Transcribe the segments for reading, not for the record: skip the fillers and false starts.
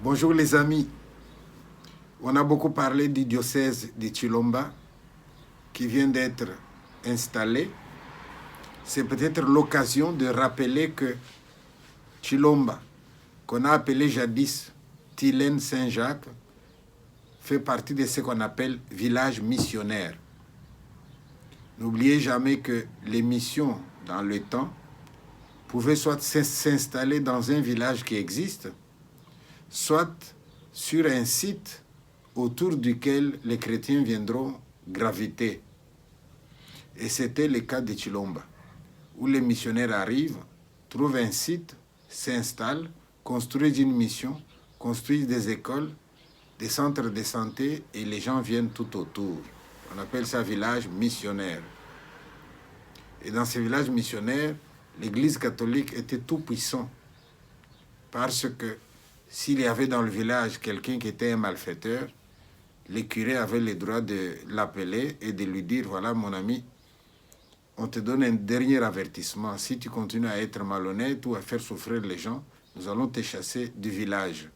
Bonjour les amis. On a beaucoup parlé du diocèse de Chilomba qui vient d'être installé. C'est peut-être l'occasion de rappeler que Chilomba, qu'on a appelé jadis Tilène Saint-Jacques, fait partie de ce qu'on appelle village missionnaire. N'oubliez jamais que les missions dans le temps pouvaient soit s'installer dans un village qui existe, soit sur un site autour duquel les chrétiens viendront graviter. Et c'était le cas de Chilomba, où les missionnaires arrivent, trouvent un site, s'installent, construisent une mission, construisent des écoles, des centres de santé, et les gens viennent tout autour. On appelle ça village missionnaire. Et dans ces villages missionnaires, l'Église catholique était tout puissant, parce que s'il y avait dans le village quelqu'un qui était un malfaiteur, les curés avaient le droit de l'appeler et de lui dire, voilà mon ami, on te donne un dernier avertissement. Si tu continues à être malhonnête ou à faire souffrir les gens, nous allons te chasser du village.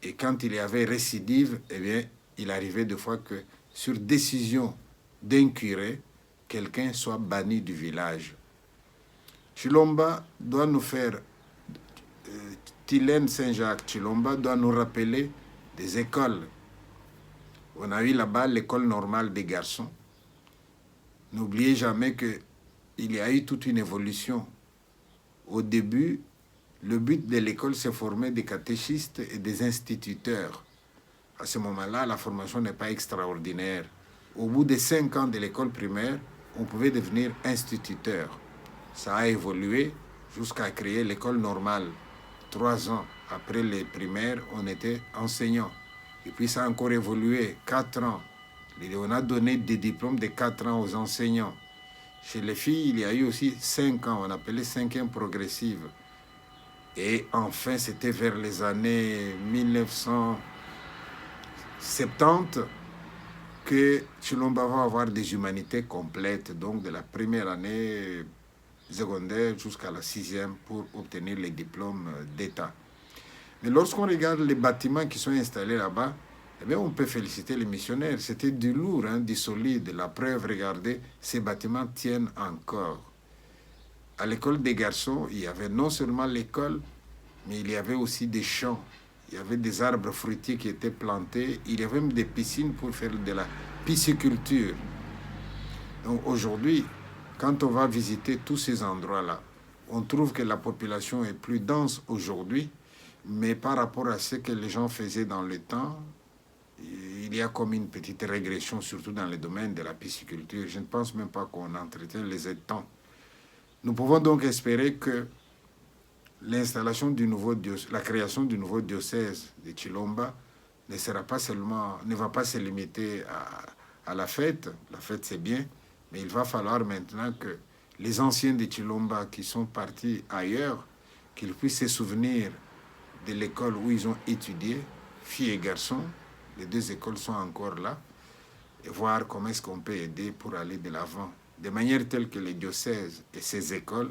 Et quand il y avait récidive, eh bien, il arrivait des fois que, sur décision d'un curé, quelqu'un soit banni du village. Chilomba doit nous faire, Tilène Saint-Jacques Chilomba doit nous rappeler des écoles. On a eu là-bas l'école normale des garçons. N'oubliez jamais qu'il y a eu toute une évolution. Au début, le but de l'école, c'est former des catéchistes et des instituteurs. À ce moment-là, la formation n'est pas extraordinaire. Au bout de 5 ans de l'école primaire, on pouvait devenir instituteur. Ça a évolué jusqu'à créer l'école normale. 3 ans après les primaires, on était enseignant. Et puis ça a encore évolué, 4 ans. On a donné des diplômes de 4 ans aux enseignants. Chez les filles, il y a eu aussi 5 ans, on appelait 5e progressive. Et enfin, c'était vers les années 1970 que Chilomba va avoir des humanités complètes, donc de la première année secondaire jusqu'à la 6e pour obtenir les diplômes d'État. Mais lorsqu'on regarde les bâtiments qui sont installés là-bas, eh bien, on peut féliciter les missionnaires. C'était du lourd, du solide. La preuve, regardez, ces bâtiments tiennent encore. À l'école des garçons, il y avait non seulement l'école, mais il y avait aussi des champs. Il y avait des arbres fruitiers qui étaient plantés. Il y avait même des piscines pour faire de la pisciculture. Donc aujourd'hui, quand on va visiter tous ces endroits-là, on trouve que la population est plus dense aujourd'hui, mais par rapport à ce que les gens faisaient dans le temps, il y a comme une petite régression, surtout dans le domaine de la pisciculture. Je ne pense même pas qu'on entretient les étangs. Nous pouvons donc espérer que l'installation du nouveau diocèse, la création du nouveau diocèse de Chilomba ne va pas se limiter à la fête. La fête, c'est bien, mais il va falloir maintenant que les anciens de Chilomba qui sont partis ailleurs, qu'ils puissent se souvenir de l'école où ils ont étudié, filles et garçons. Les 2 écoles sont encore là, et voir comment est-ce qu'on peut aider pour aller de l'avant, de manière telle que les diocèses et ces écoles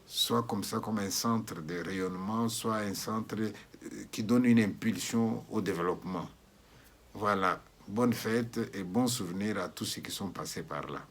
soient comme ça, comme un centre de rayonnement, soit un centre qui donne une impulsion au développement. Voilà, bonne fête et bon souvenir à tous ceux qui sont passés par là.